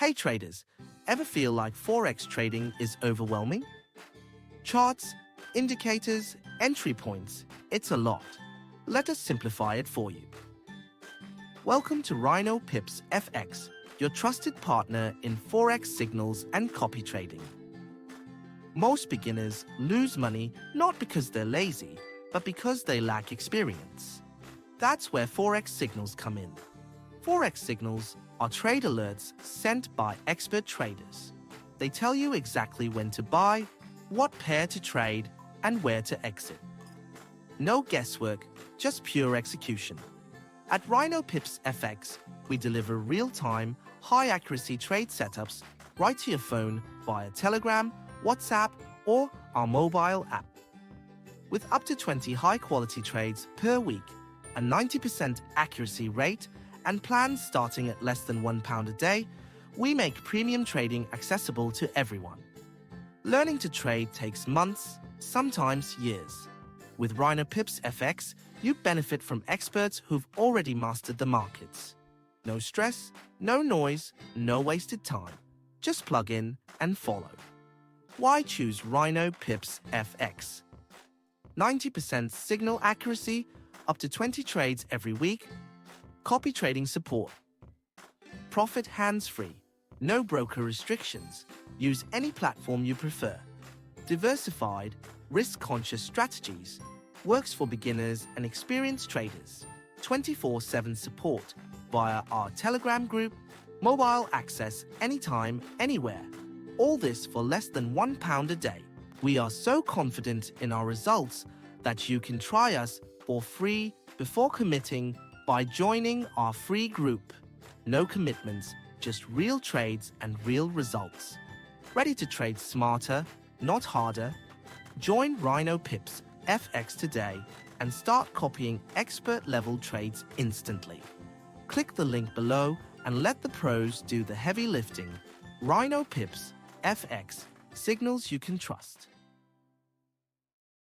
Hey traders, ever feel like Forex trading is overwhelming? Charts, indicators, entry points, it's a lot. Let us simplify it for you. Welcome to Rhino Pips FX, your trusted partner in Forex signals and copy trading. Most beginners lose money not because they're lazy, but because they lack experience. That's where Forex Signals come in. Forex Signals are trade alerts sent by expert traders. They tell you exactly when to buy, what pair to trade, and where to exit. No guesswork, just pure execution. At Rhino Pips FX, we deliver real-time, high-accuracy trade setups right to your phone via Telegram, WhatsApp, or our mobile app. With up to 20 high-quality trades per week, a 90% accuracy rate, and plans starting at less than £1 a day, we make premium trading accessible to everyone. Learning to trade takes months, sometimes years. With Rhino Pips FX, you benefit from experts who've already mastered the markets. No stress, no noise, no wasted time. Just plug in and follow. Why choose Rhino Pips FX? 90% signal accuracy, up to 20 trades every week, copy trading support, profit hands-free, no broker restrictions, use any platform you prefer, diversified, risk-conscious strategies, works for beginners and experienced traders, 24/7 support via our Telegram group, mobile access anytime, anywhere. All this for less than £1 a day. We are so confident in our results that you can try us for free before committing by joining our free group. No commitments, just real trades and real results. Ready to trade smarter, not harder? Join Rhino Pips FX today and start copying expert-level trades instantly. Click the link below and let the pros do the heavy lifting. Rhino Pips FX, signals you can trust.